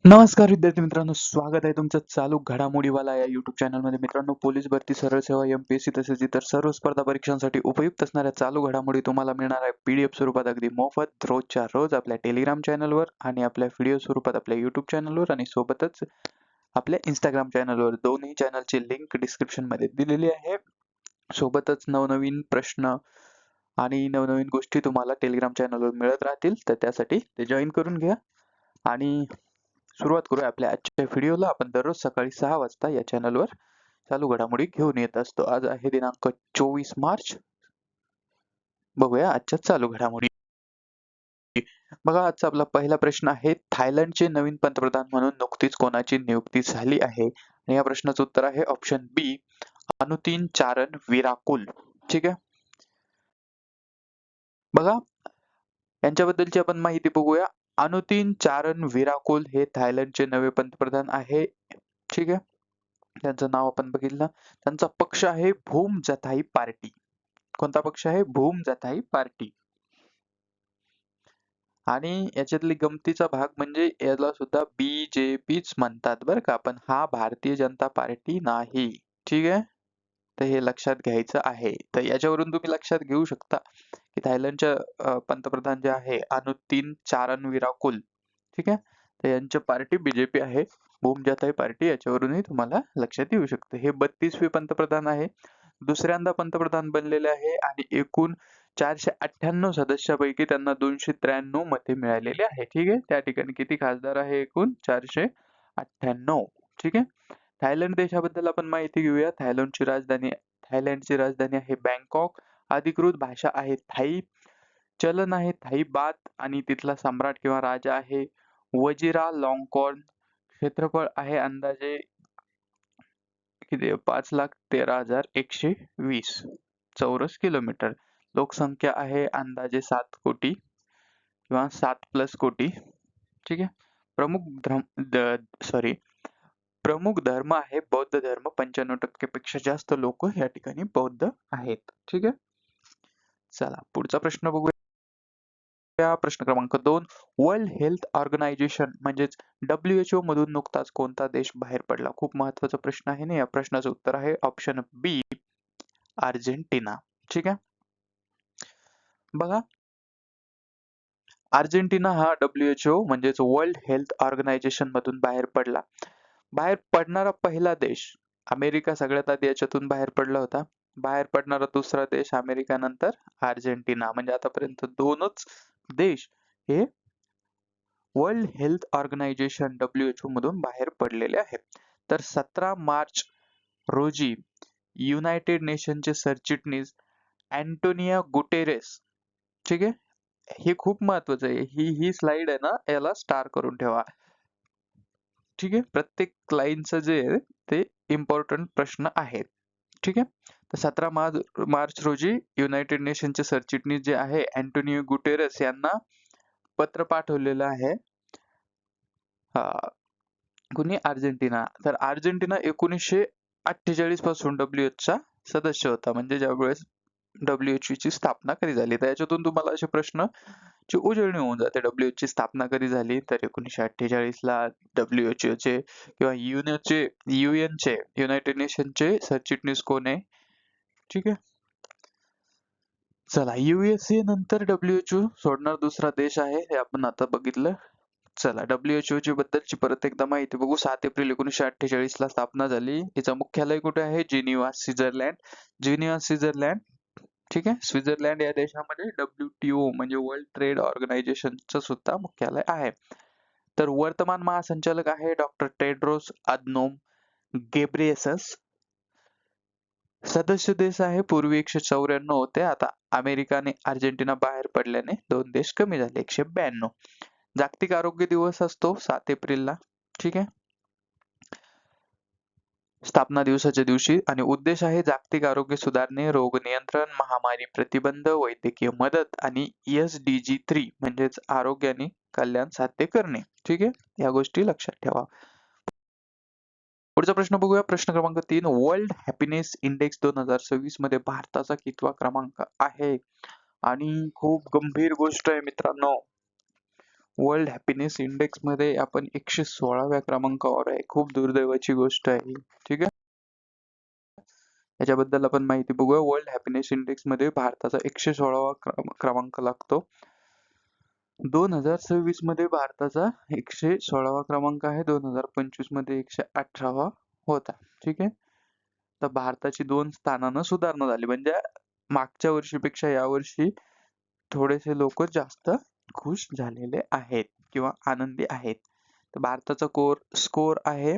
नमस्कार विद्यार्थी मित्रांनो, स्वागत आहे तुमचं चालू घडामोडीवाला या YouTube चॅनलमध्ये. मित्रांनो, पोलीस भरती, सरळ सेवा, MPSC तसेच इतर सर्व स्पर्धा परीक्षांसाठी उपयुक्त असणाऱ्या चालू घडामोडी तुम्हाला मिळणार आहे PDF स्वरूपात अगदी मोफत रोजच्या रोज आपल्या टेलिग्राम चॅनलवर आणि आपल्या व्हिडिओ स्वरूपात आपल्या YouTube चॅनलवर आणि सोबतच आपल्या Instagram चॅनलवर. दोन्ही चॅनलची लिंक डिस्क्रिप्शनमध्ये दिलेली आहे. सोबतच नवनवीन प्रश्न आणि नवनवीन गोष्टी तुम्हाला टेलिग्राम चॅनलवर मिळत राहतील, तर त्यासाठी ते जॉईन करून घ्या. आणि सुरुवात करूया आपल्या आजच्या व्हिडिओला. आपण दररोज सकाळी 6 वाजता या चॅनलवर चालू घडामोडी घेऊन येत असतो. आज आहे दिनांक 24 मार्च. बघूया आजच्या चालू घडामोडी. बघा, आजचा आपला पहिला प्रश्न आहे, थायलंडचे नवीन पंतप्रधान म्हणून नुकतीच कोणाची नियुक्ती झाली आहे? आणि या प्रश्नाचं उत्तर आहे ऑप्शन बी, अनुतीन चारण विराकुल. ठीक आहे. बघा, यांच्याबद्दलची आपण माहिती बघूया. अनुतीन चारण विराकुल हे थायलंडचे नवे पंतप्रधान आहे. ठीक आहे. त्यांचं नाव आपण बघितलं. त्यांचा पक्ष आहे भूम जथाई पार्टी. कोणता पक्ष आहे? भूम जथाई पार्टी. आणि याच्यातली गमतीचा भाग म्हणजे याला सुद्धा BJPच म्हणतात बरं का, पण हा भारतीय जनता पार्टी नाही. ठीक आहे. तर हे लक्षात घ्यायचं आहे. तर याच्यावरून तुम्ही लक्षात घेऊ शकता की थायलंडच्या पंतप्रधान जे आहे अनुतीन चारणविराकुल, ठीक आहे, तर यांची पार्टी BJP आहे, भूम जथाई पार्टी. याच्यावरूनही तुम्हाला लक्षात येऊ शकतं. हे 32वे पंतप्रधान आहे, दुसऱ्यांदा पंतप्रधान बनलेले आहे आणि एकूण 498 सदस्यापैकी त्यांना 293 मते मिळालेली आहे. ठीक आहे. त्या ठिकाणी किती खासदार आहे? एकूण 498. ठीक आहे. थायलंड देशाबद्दल आपण माहिती घेऊया. थायलंडची राजधानी आहे बँकॉक. अधिकृत भाषा आहे थाई. चलन आहे थाई बात आणि तिथला सम्राट किंवा राजा आहे वजिरा लॉन्गकॉर्न. क्षेत्रफळ आहे अंदाजे किती? 5,13,120 चौरस किलोमीटर. लोकसंख्या आहे अंदाजे 7 कोटी किंवा 7+ कोटी. ठीक आहे. प्रमुख धर्म आहे बौद्ध धर्म. 95% पेक्षा जास्त लोक या ठिकाणी बौद्ध आहेत. ठीक आहे. चला पुढचा प्रश्न बघूया. प्रश्न क्रमांक 2, वर्ल्ड हेल्थ ऑर्गनायझेशन म्हणजेच WHO मधून नुकताच कोणता देश बाहेर पडला? खूप महत्वाचा प्रश्न आहे ना. या प्रश्नाचं उत्तर आहे ऑप्शन बी, अर्जेंटिना. ठीक आहे. बघा, अर्जेंटिना हा WHO म्हणजेच वर्ल्ड हेल्थ ऑर्गनायझेशन मधून बाहेर पडला. बाहेर पडणारा पहिला देश अमेरिका सगळ्यात आधी याच्यातून बाहेर पडला होता. बाहेर पडणारा दुसरा देश अमेरिका नंतर अर्जेंटिना. म्हणजे आतापर्यंत 2च देश हे वर्ल्ड हेल्थ ऑर्गनायझेशन WHO मधून बाहेर पडलेले आहेत. तर 17 मार्च रोजी युनायटेड नेशनचे सरचिटणीस अँटोनिया गुटेरेस, ठीक आहे, हे खूप महत्वाचं आहे. ही स्लाइड आहे ना, याला स्टार करून ठेवा. ठीक आहे. प्रत्येक लाईनचं जे आहे ते इम्पॉर्टंट प्रश्न आहेत. ठीक आहे. तर 17 मार्च रोजी युनायटेड नेशनचे सरचिटणीस जे आहे अँटोनियो गुटेरेस यांना पत्र पाठवलेलं आहे. कुणी? अर्जेंटिना. तर अर्जेंटिना 1948 पासून WHO चा सदस्य होता. म्हणजे ज्यावेळेस WHO ची स्थापना कधी झाली. तर याच्यातून तुम्हाला असे प्रश्न ची उजळणी होऊन जाते. WHO ची स्थापना कधी झाली? तर 1948 ला WHO चे किंवा UN चे युनायटेड नेशनचे सरचिटणीस कोण आहे? ठीक आहे. चला, USA नंतर WHO सोडणार दुसरा देश आहे, हे आपण आता बघितलं. चला, WHO ची बद्दलची परत एकदा माहिती बघू. 7 एप्रिल 1948 ला स्थापना झाली. हिचं मुख्यालय कुठे आहे? Geneva, Switzerland. Geneva, Switzerland. ठीक आहे. स्वित्झर्लंड या देशामध्ये WTO म्हणजे वर्ल्ड ट्रेड ऑर्गनायझेशनचं सुद्धा मुख्यालय आहे. तर वर्तमान महासंचालक आहे डॉक्टर टेड्रोस अधनोम घेब्रेयेसस. सदस्य देश आहे पूर्वी 194 होते, आता अमेरिका आणि अर्जेंटिना बाहेर पडल्याने 2 देश कमी झाले, 192. जागतिक आरोग्य दिवस असतो 7 एप्रिलला. ठीक आहे. स्थापना दिवसाच्या दिवशी. आणि उद्देश आहे जागतिक आरोग्य सुधारणे, रोग नियंत्रण, महामारी प्रतिबंध, वैद्यकीय मदत आणि SDG 3 म्हणजेच आरोग्य आणि कल्याण साध्य करणे. ठीक आहे. या गोष्टी लक्षात ठेवा. पुढचा प्रश्न बघूया. प्रश्न क्रमांक 3, वर्ल्ड हॅपीनेस इंडेक्स 2026 मध्ये भारताचा कितवा क्रमांक आहे? आणि खूप गंभीर गोष्ट आहे मित्रांनो. वर्ल्ड हॅपीनेस इंडेक्स मध्ये आपण 116व्या क्रमांकावर आहे. खूप दुर्दैवाची गोष्ट आहे ही. ठीक आहे. याच्याबद्दल आपण माहिती बघूया. वर्ल्ड हॅपीनेस इंडेक्स मध्ये भारताचा 116वा क्रमांक लागतो. 2026 मध्ये भारताचा 116वा क्रमांक आहे. 2025 मध्ये 118वा होता. ठीक आहे. तर भारताची 2 स्थानानं सुधारणा झाली. म्हणजे मागच्या वर्षीपेक्षा यावर्षी थोडेसे लोक जास्त खुश झालेले आहेत किंवा आनंदी आहेत. तर भारताचा स्कोर आहे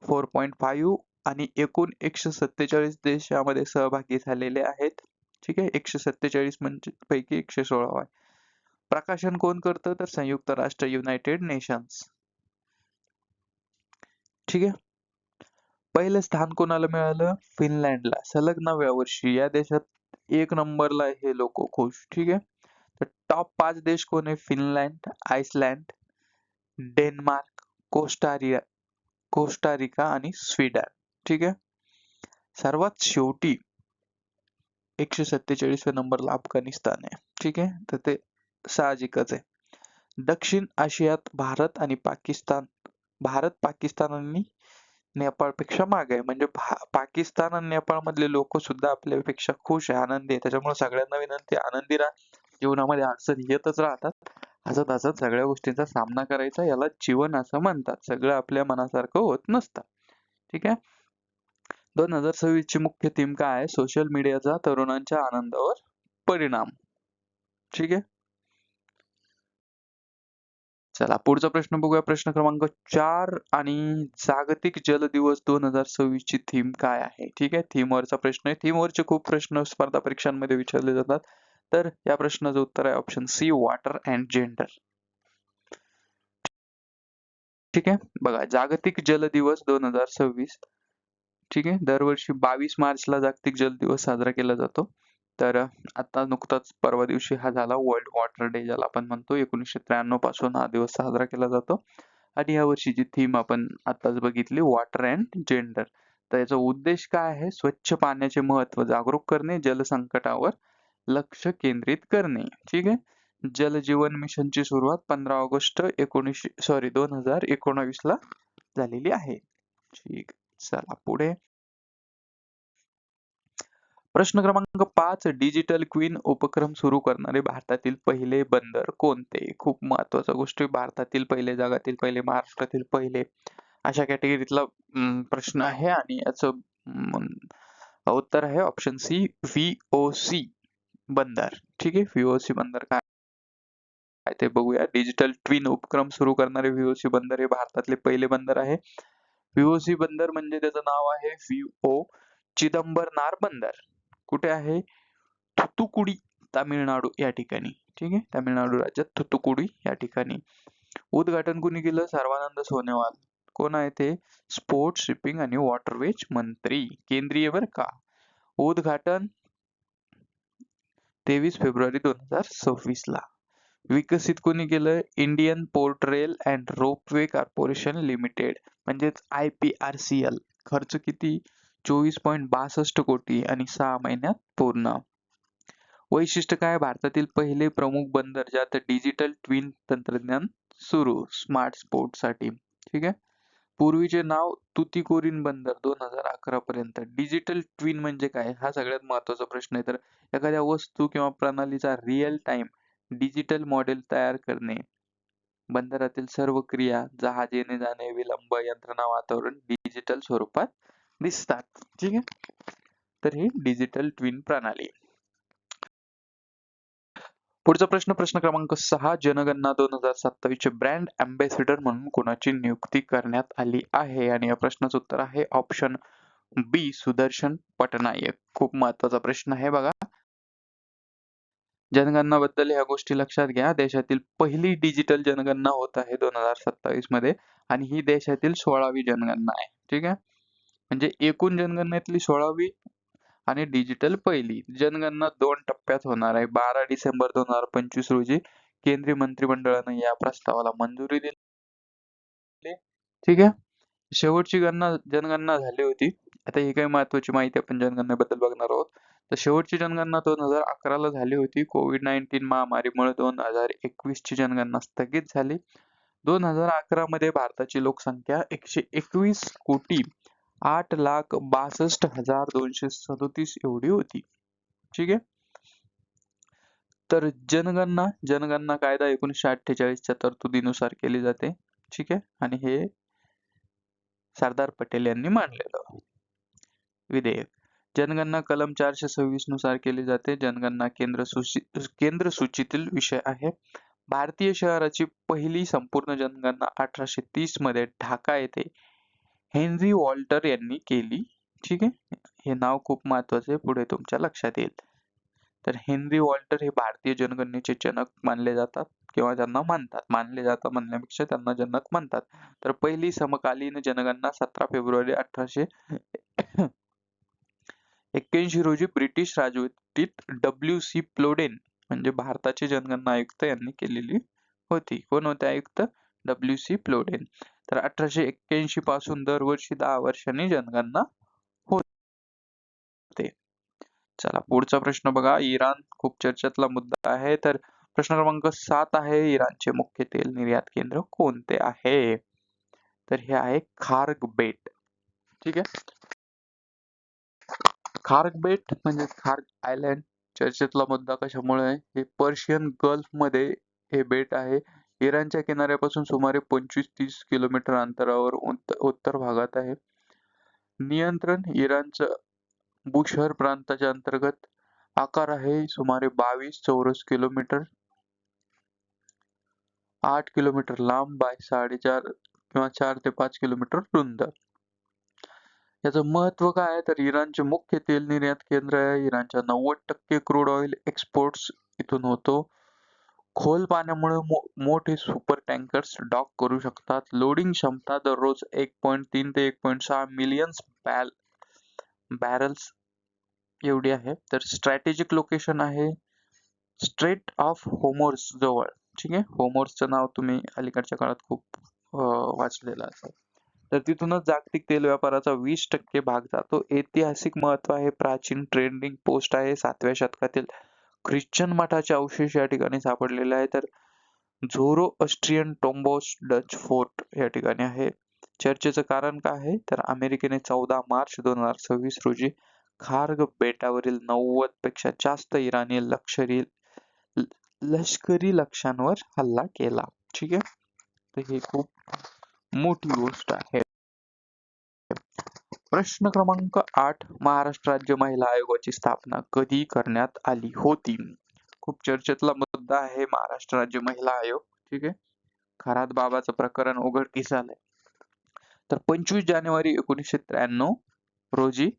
4.5 आणि एकूण 147 देश यामध्ये सहभागी झालेले आहेत. ठीक आहे. 147 म्हणजे पैकी 116 आहे. प्रकाशन कोण करतं तर संयुक्त राष्ट्र, युनायटेड नेशन्स. ठीक आहे. पहिलं स्थान कोणाला मिळालं? फिनलँडला. सलग 9व्या वर्षी या देशात 1 नंबरला हे लोक खुश. ठीक आहे. तर टॉप 5 देश कोण आहे? फिनलँड, आइसलँड, डेन्मार्क, कोस्टारिका आणि स्वीडन. ठीक आहे. सर्वात शेवटी 147व्या नंबरला अफगाणिस्तान आहे. ठीक आहे. तर ते साहजिकच आहे. दक्षिण आशियात भारत, पाकिस्तान आणि नेपाळपेक्षा मागे आहे. म्हणजे पाकिस्तान आणि नेपाळ मधले लोक सुद्धा आपल्यापेक्षा खुश आहे, आनंदी आहे. त्याच्यामुळे सगळ्यांना विनंती, आनंदी राहा. जीवनामध्ये अडचणी येतच राहतात. हसत हसत सगळ्या गोष्टींचा सामना करायचा. याला जीवन असं म्हणतात. सगळं आपल्या मनासारखं होत नसतं. ठीक आहे. 2026 ची मुख्य थीम काय आहे? सोशल मीडियाचा तरुणांच्या आनंदावर परिणाम. ठीक आहे. चला पुढचा प्रश्न बघूया. प्रश्न क्रमांक 4 आणि जागतिक जल दिवस 2026 ची थीम काय आहे? ठीक आहे. थीमवरचा प्रश्न आहे. थीमवरचे खूप प्रश्न स्पर्धा परीक्षांमध्ये विचारले जातात. तर या प्रश्नाचं उत्तर आहे option C, water and gender. ठीक आहे. बघा, जागतिक जल दिवस 2026. ठीक आहे. दरवर्षी 22 मार्चला जागतिक जल दिवस साजरा केला जातो. तर आता नुकताच परवा दिवशी हा झाला वर्ल्ड वॉटर डे, ज्याला आपण म्हणतो. 1993 पासून हा दिवस साजरा केला जातो. आणि या वर्षीची थीम आपण आताच बघितली, वॉटर अँड जेंडर. तर याचा उद्देश काय आहे? स्वच्छ पाण्याचे महत्त्व जागरूक करणे, जलसंकटावर लक्ष केंद्रित करणे. ठीक आहे. जल जीवन मिशनची सुरुवात 15 ऑगस्ट 2019 ला झालेली आहे. ठीक. चला पुढे. प्रश्न क्रमांक 5, डिजिटल क्वीन उपक्रम सुरू करणारे भारतातील पहिले बंदर कोणते? खूप महत्वाच्या गोष्टी. भारतातील पहिले, जगातील पहिले, महाराष्ट्रातील पहिले, अशा कॅटेगरीतला प्रश्न आहे. आणि याचं उत्तर आहे ऑप्शन सी, व्हीओसी बंदर. ठीक आहे. व्हीओसी बंदर काय ते बघूया. डिजिटल ट्विन उपक्रम सुरू करणारे व्हीओसी बंदर हे भारतातले पहिले बंदर आहे. व्हीओसी बंदर म्हणजे त्याचं नाव आहे व्हीओ चिदंबरनार बंदर. कुठे आहे? थुथुकुडी, तामिळनाडू या ठिकाणी. ठीक आहे. तामिळनाडू राज्यात थुथुकुडी या ठिकाणी. उद्घाटन कोणी केलं? सर्वानंद सोनोवाल. कोण आहे ते? स्पोर्ट्स, शिपिंग आणि वॉटरवेज मंत्री, केंद्रीय बर का. उद्घाटन 23 फेब्रुवारी 2026 ला. विकसित कोणी केलं? Indian port rail and ropeway corporation limited, म्हणजेच IPRCL. खर्च किती? 24.62 कोटी आणि 6 महिन्यात पूर्ण. वैशिष्ट्य काय? भारतातील पहिले प्रमुख बंदर ज्यात डिजिटल ट्विन तंत्रज्ञान सुरू, स्मार्ट स्पोर्ट साठी. ठीक आहे. पूर्वीचे नाव तुतीकोरीन बंदर 2011 पर्यंत. डिजिटल ट्विन म्हणजे काय? हा सगळ्यात महत्वाचा प्रश्न आहे. तर एखाद्या वस्तू किंवा प्रणालीचा रिअल टाइम डिजिटल मॉडेल तयार करणे. बंदरातील सर्व क्रिया, जहाज येणे जाणे, विलंब, यंत्रणा, वातावरण डिजिटल स्वरूपात दिसतात. ठीक आहे. तर ही डिजिटल ट्विन प्रणाली. पुढचा प्रश्न, प्रश्न क्रमांक 6, जनगणना 2027 चे ब्रँड अँबॅसेडर म्हणून कोणाची नियुक्ती करण्यात आली आहे? आणि या प्रश्नाचं उत्तर आहे ऑप्शन बी, सुदर्शन पटनायक. खूप महत्वाचा प्रश्न आहे बघा. जनगणना बद्दल ह्या गोष्टी लक्षात घ्या. देशातील पहिली डिजिटल जनगणना होत आहे 2027 मध्ये आणि ही देशातील 16वी जनगणना आहे. ठीक आहे. म्हणजे एकूण जनगणनेतली 16वी आणि डिजिटल पहिली. जनगणना 2 टप्प्यात होणार आहे. 12 डिसेंबर 2025 रोजी केंद्रीय मंत्रिमंडळाने या प्रस्तावाला मंजुरी दिली. ठीक आहे. शेवटची जनगणना झाली होती. आता ही काही महत्वाची माहिती आपण जनगणनेबद्दल बघणार आहोत. तर शेवटची जनगणना 2011 ला झाली होती. कोविड-19 महामारीमुळे 2021 ची जनगणना स्थगित झाली. 2011 मध्ये भारताची लोकसंख्या 121,08,62,237 एवढी होती. ठीक आहे. तर जनगणना कायदा 1948 च्या तरतुदीनुसार केली जाते. ठीक आहे. आणि हे सरदार पटेल यांनी मांडलेलं विधेयक. जनगणना कलम 426 नुसार केली जाते. जनगणना केंद्र सूचीतील विषय आहे. भारतीय शहराची पहिली संपूर्ण जनगणना 1830 मध्ये ढाका येथे हेनरी वॉल्टर यांनी केली. ठीक आहे. हे नाव खूप महत्वाचे पुढे तुमच्या लक्षात येईल. तर हेनरी वॉल्टर हे भारतीय जनगणनेचे जनक मानले जातात किंवा त्यांना म्हणतात. मानले जातात म्हणण्यापेक्षा त्यांना जनक म्हणतात. तर पहिली समकालीन जनगणना 17 फेब्रुवारी 1881 रोजी ब्रिटिश राजवटीत W.C. प्लोडेन म्हणजे भारताचे जनगणना आयुक्त यांनी केलेली होती. कोण होते आयुक्त? W.C. प्लोडेन. तर 1881 पासून दरवर्षी 10 वर्षांनी जनगणना होते. चला पुढचा प्रश्न बघा. इराण खूप चर्चेतला मुद्दा आहे. तर प्रश्न क्रमांक 7 आहे, इराणचे मुख्य तेल निर्यात केंद्र कोणते आहे? तर हे आहे खार्ग बेट. ठीक आहे. खार्ग बेट म्हणजे खार्ग आयलँड चर्चेतला मुद्दा कशामुळे आहे? हे पर्शियन गल्फ मध्ये हे बेट आहे. इराणच्या किनाऱ्यापासून सुमारे 25-30 किलोमीटर अंतरावर उत्तर भागात आहे. नियंत्रण इराणचं बुशहर प्रांताच्या अंतर्गत. आकार आहे सुमारे 22 चौरस किलोमीटर, 8 किलोमीटर लांब बाय 4.5 किंवा 4 ते 5 किलोमीटर रुंद. याचं महत्व काय आहे? तर इराणचे मुख्य तेल निर्यात केंद्र आहे. इराणच्या 90% क्रूड ऑइल एक्सपोर्ट्स इथून होतो. खोल पाण्यामुळे मोठे सुपर टँकर्स डॉक करू शकतात. लोडिंग क्षमता दररोज 1.3 ते 1.6 मिलियन बॅरल्स एवढी आहे. तर स्ट्रॅटेजिक लोकेशन आहे स्ट्रेट ऑफ होर्मुझ जवळ. ठीक आहे. होर्मुझचं नाव तुम्ही अलीकडच्या काळात खूप वाचलेलं असेल. तर तिथूनच जागतिक तेल व्यापाराचा 20% भाग जातो. ऐतिहासिक महत्व आहे. प्राचीन ट्रेडिंग पोस्ट आहे. 7व्या शतकातील ख्रिश्चन मठाचे अवशेष या ठिकाणी सापडलेले आहे. तर झोरो ऑस्ट्रियन टोम्बोस डच फोर्ट या ठिकाणी आहे. चर्चेचं कारण काय आहे? तर अमेरिकेने 14 मार्च 2026 रोजी खार्ग बेटावरील 90 पेक्षा जास्त इराणी लष्करी लक्ष्यांवर हल्ला केला. ठीक आहे. तर हे खूप मोठी गोष्ट आहे. प्रश्न क्रमांक 8, महाराष्ट्र राज्य महिला आयोगाची स्थापना कधी करण्यात आली होती? खूप चर्चेतला मुद्दा आहे महाराष्ट्र राज्य महिला आयोग. ठीक आहे. खरात बाबाचं प्रकरण उघडकीस आलंय. तर 25 जानेवारी 1993 रोजी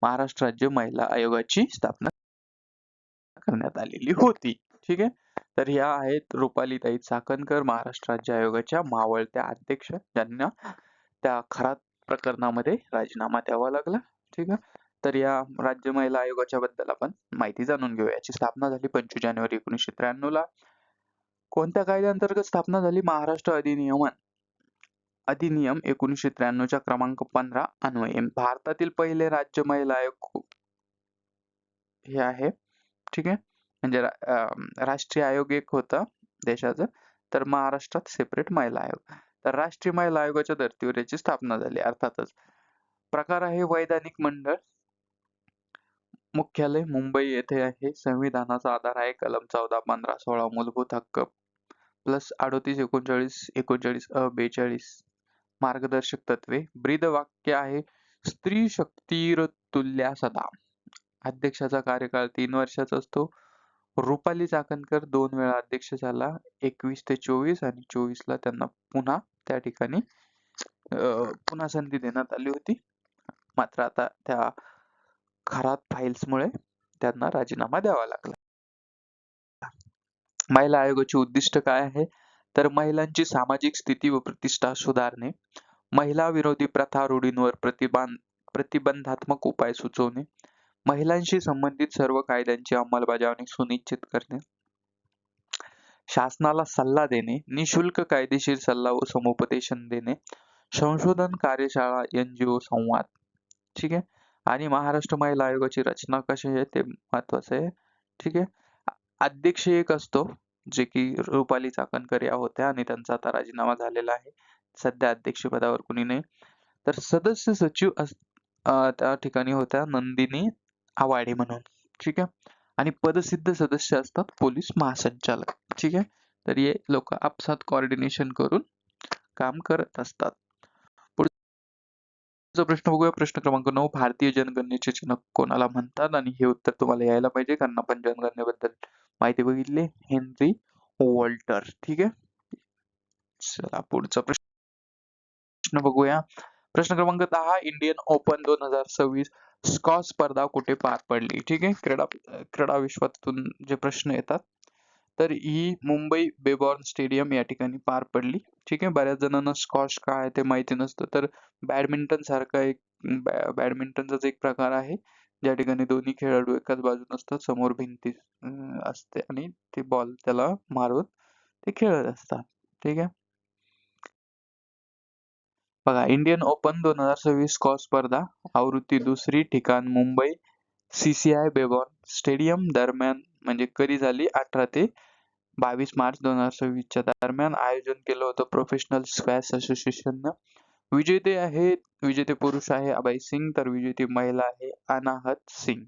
महाराष्ट्र राज्य महिला आयोगाची स्थापना करण्यात आलेली होती. ठीक आहे. तर ह्या आहेत रुपालीताई चाकणकर, महाराष्ट्र राज्य आयोगाच्या मावळत्या अध्यक्ष, ज्यांना त्या खरात प्रकरणामध्ये राजीनामा द्यावा लागला. ठीक आहे. तर या राज्य महिला आयोगाच्या बद्दल आपण माहिती जाणून घेऊया. याची स्थापना झाली 25 जानेवारी 1993 ला. कोणत्या कायद्याअंतर्गत स्थापना झाली? महाराष्ट्र अधिनियम 1993 च्या क्रमांक 15 अन्वये. भारतातील पहिले राज्य महिला आयोग हे आहे. ठीक आहे. म्हणजे राष्ट्रीय आयोग एक होता देशाचं, तर महाराष्ट्रात सेपरेट महिला आयोग. तर राष्ट्रीय महिला आयोगाच्या धर्तीवर याची स्थापना झाली. अर्थातच प्रकार आहे वैधानिक मंडळ. मुख्यालय मुंबई येथे आहे. संविधानाचा आधार आहे कलम 14, 15, 16 मूलभूत हक्क प्लस 38, 39, 39 अ, 42 मार्गदर्शक तत्वे. ब्रीद वाक्य आहे स्त्री शक्तीर तुल्या सदा. अध्यक्षाचा कार्यकाळ 3 वर्षाचा असतो. रुपाली चाकणकर 2 वेळा अध्यक्ष झाला, 21 ते 24 आणि 24 ला त्यांना पुन्हा त्या ठिकाणी पुन्हा संधी देण्यात आली होती. मात्र आता त्या खरात फाईल्समुळे त्यांना राजीनामा द्यावा लागला. महिला आयोगाचे उद्दिष्ट काय आहे? तर महिलांची सामाजिक स्थिती व प्रतिष्ठा सुधारणे, महिला विरोधी प्रथा रूढींवर प्रतिबंधात्मक उपाय सुचवणे, महिलांशी संबंधित सर्व कायद्यांची अंमलबजावणी सुनिश्चित करणे, शासनाला सल्ला देणे, निशुल्क कायदेशीर सल्ला व समुपदेशन देणे, संशोधन कार्यशाळा NGO संवाद. ठीक आहे. आणि महाराष्ट्र महिला आयोगाची रचना कशी आहे ते महत्वाचं आहे. ठीक आहे. अध्यक्ष एक असतो, जे की रुपाली चाकणकर या होत्या आणि त्यांचा आता राजीनामा झालेला आहे. सध्या अध्यक्षपदावर कुणी नाही. तर सदस्य सचिव त्या ठिकाणी होत्या नंदिनी आवाडे म्हणून. ठीक आहे. आणि पदसिद्ध सदस्य असतात पोलीस महासंचालक. ठीक आहे. तर हे लोक आपसात कोऑर्डिनेशन करून काम करत असतात. पुढचा प्रश्न बघूया. प्रश्न क्रमांक 9. भारतीय जनगणनेचे जनक कोणाला म्हणतात? आणि हे उत्तर तुम्हाला यायला पाहिजे कारण आपण जनगणनेबद्दल माहिती बघितली. Henry Walter. ठीक आहे. चला पुढचा प्रश्न बघूया. प्रश्न क्रमांक 10. इंडियन ओपन 2026 स्क्वॉश स्पर्धा कुठे पार पडली? ठीक आहे. क्रीडा विश्वातून जे प्रश्न येतात, तर ही मुंबई बेबॉर्न स्टेडियम या ठिकाणी पार पडली. ठीक आहे. बऱ्याच जणांना स्क्वॉश काय आहे ते माहिती नसतं. तर बॅडमिंटन सारखा एक बॅडमिंटनचाच एक प्रकार आहे, ज्या ठिकाणी दोन्ही खेळाडू एकाच बाजूने असतात, समोर भिंती असते आणि ते बॉल त्याला मारून ते खेळत असतात. ठीक आहे. बघा, इंडियन ओपन 2026 स्क्वॉश स्पर्धा आवृत्ती दुसरी, ठिकाण मुंबई, CCI बेबॉर्न स्टेडियम दरम्यान म्हणजे कधी झाली? 18 ते 22 मार्च 2026 च्या दरम्यान आयोजन केलं होतं प्रोफेशनल स्क्वॅश असोसिएशननं. विजेते पुरुष आहे अभय सिंग, तर विजेती महिला आहे अनाहत सिंग.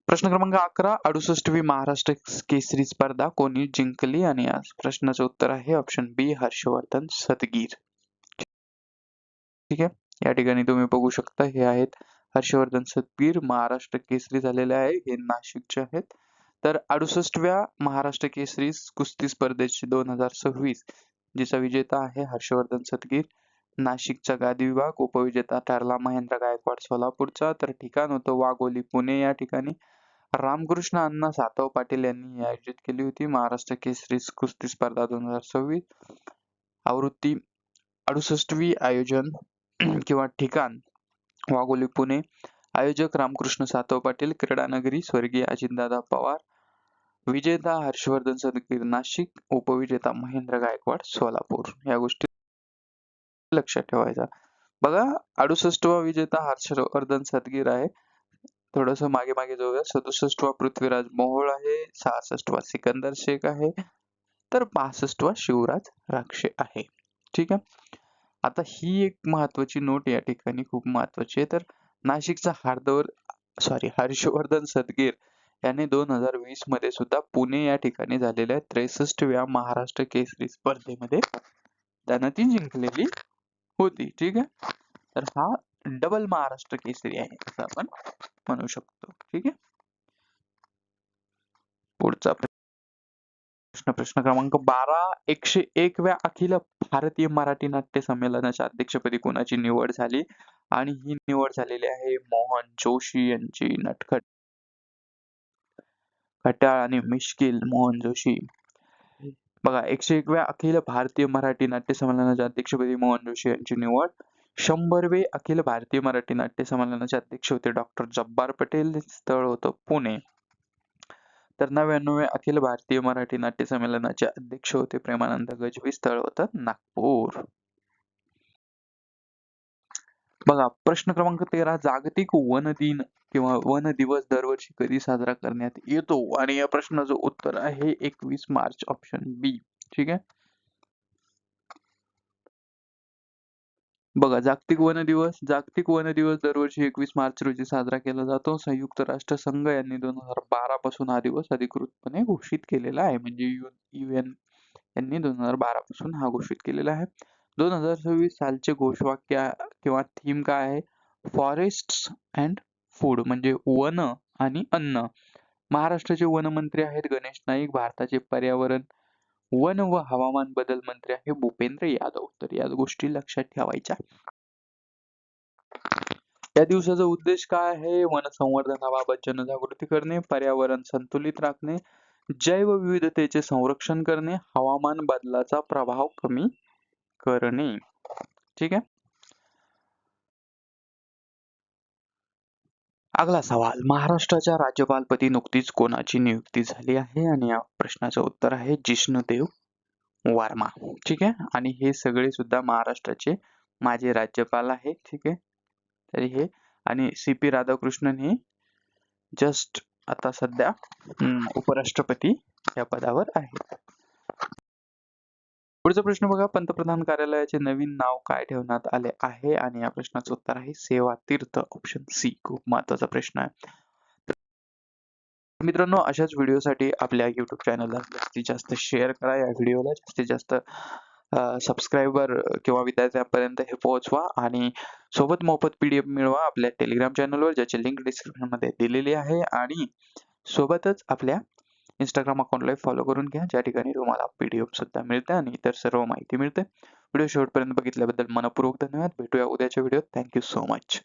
प्रश्न क्रमांक 11. 68वी महाराष्ट्र केसरी स्पर्धा कोणी जिंकली? आणि या प्रश्नाचं उत्तर आहे ऑप्शन बी, हर्षवर्धन सदगीर. ठीक आहे. या ठिकाणी तुम्ही बघू शकता, हे आहेत हर्षवर्धन सदगीर, महाराष्ट्र केसरी झालेले आहे. हे नाशिकचे आहेत. तर 68व्या महाराष्ट्र केसरी कुस्ती स्पर्धेची 2026 जिचा विजेता आहे हर्षवर्धन सदगीर. नाशिकचा गादी विभाग उपविजेता ठरला महेंद्र गायकवाड सोलापूरचा. तर ठिकाण होतं वाघोली पुणे या ठिकाणी. रामकृष्ण अण्णा सातव पाटील यांनी आयोजित केली होती महाराष्ट्र केसरी कुस्ती स्पर्धा 2026. आवृत्ती 68वी आयोजन किंवा ठिकाण वाघोली पुणे. आयोजक रामकृष्ण सातव पाटील. क्रीडानगरी स्वर्गीय अजितदादा पवार. विजेता हर्षवर्धन सदगीर नाशिक. उपविजेता महेंद्र गायकवाड सोलापूर. या गोष्टी लक्षात ठेवायचा. बघा, 68वा विजेता हर्षवर्धन सदगीर आहे. थोडस मागे मागे जाऊया. 67वा पृथ्वीराज मोहोळ आहे. 66वा सिकंदर शेख आहे. तर 65वा शिवराज राक्षे आहे. ठीक आहे. आता ही एक महत्वाची नोट या ठिकाणी खूप महत्वाची आहे. तर नाशिकचा हर्षवर्धन सदगीर याने 2020 मध्ये सुद्धा पुणे या ठिकाणी झालेल्या 63व्या महाराष्ट्र केसरी स्पर्धेमध्ये त्यानं ती जिंकलेली होती. ठीक आहे. तर हा डबल महाराष्ट्र केसरी आहे असं आपण म्हणू शकतो. ठीक आहे. पुढचा प्रश्न क्रमांक 12. 101व्या अखिल भारतीय मराठी नाट्य संमेलनाच्या अध्यक्षपदी कोणाची निवड झाली? आणि ही निवड झालेली आहे मोहन जोशी यांची. नटखट खट्याळ आणि मिश्किल मोहन जोशी. बघा, 101व्या अखिल भारतीय मराठी नाट्य संमेलनाच्या अध्यक्षपदी मोहन जोशी यांची निवड. 100वे अखिल भारतीय मराठी नाट्य संमेलनाचे अध्यक्ष होते डॉक्टर जब्बार पटेल. स्थळ होतं पुणे. तर 99व्या अखिल भारतीय मराठी नाट्य संमेलनाचे अध्यक्ष होते प्रेमानंद गज्वी. स्थळ होतं नागपूर. बघा, प्रश्न क्रमांक 13. जागतिक वन दिन किंवा वन दिवस दरवर्षी कधी साजरा करण्यात येतो? आणि या प्रश्नाचं उत्तर आहे 21 मार्च ऑप्शन बी. ठीक आहे. बघा, जागतिक वन दिवस दरवर्षी 21 मार्च रोजी साजरा केला जातो. संयुक्त राष्ट्र संघ यांनी 2012 पासून हा दिवस अधिकृतपणे घोषित केलेला आहे. म्हणजे UN यांनी 2012 पासून हा घोषित केलेला आहे. 2026 सालचे घोषवाक्य किंवा थीम काय आहे? फॉरेस्ट्स अँड फूड, म्हणजे वन आणि अन्न. महाराष्ट्राचे वनमंत्री आहेत गणेश नाईक. भारताचे पर्यावरण, वन व हवामान बदल मंत्री आहे भूपेंद्र यादव. तर या गोष्टी लक्षात ठेवायच्या. या दिवसाचा उद्देश काय आहे? वन संवर्धनाबाबत जनजागृती करणे, पर्यावरण संतुलित राखणे, जैवविविधतेचे संरक्षण करणे, हवामान बदलाचा प्रभाव कमी करणे. ठीक आहे. अगला सवाल. महाराष्ट्राच्या राज्यपालपदी नुकतीच कोणाची नियुक्ती झाली आहे? आणि या प्रश्नाचं उत्तर आहे जिष्णुदेव वर्मा. ठीक आहे. आणि हे सगळे सुद्धा महाराष्ट्राचे माजी राज्यपाल आहे. ठीक आहे. तर हे आणि CP राधाकृष्णन हे जस्ट आता सध्या उपराष्ट्रपती या पदावर आहे. पुढचा प्रश्न बघा, पंतप्रधान कार्यालयाचे नवीन नाव काय ठेवण्यात आले आहे? आणि या प्रश्नाचं उत्तर आहे सेवा तीर्थ, ऑप्शन सी. खूप महत्वाचा प्रश्न आहे. मित्रांनो, अशाच व्हिडिओसाठी आपल्या YouTube चॅनलला जास्तीत जास्त शेअर करा. या व्हिडिओला जास्तीत जास्त सबस्क्रायबर किंवा विद्यार्थ्यांपर्यंत हे पोहोचवा आणि सोबत मोफत PDF मिळवा आपल्या टेलिग्राम चॅनलवर, ज्याची लिंक डिस्क्रिप्शनमध्ये दिलेली आहे. आणि सोबतच आपल्या Instagram अकाउंटला फॉलो करून घ्या, ज्या ठिकाणी तुम्हाला PDF सुद्धा मिळते आणि इतर सर्व माहिती मिळते. व्हिडिओ शेवटपर्यंत बघितल्याबद्दल मनःपूर्वक धन्यवाद. भेटूया उद्याच्या व्हिडिओत. Thank you so much.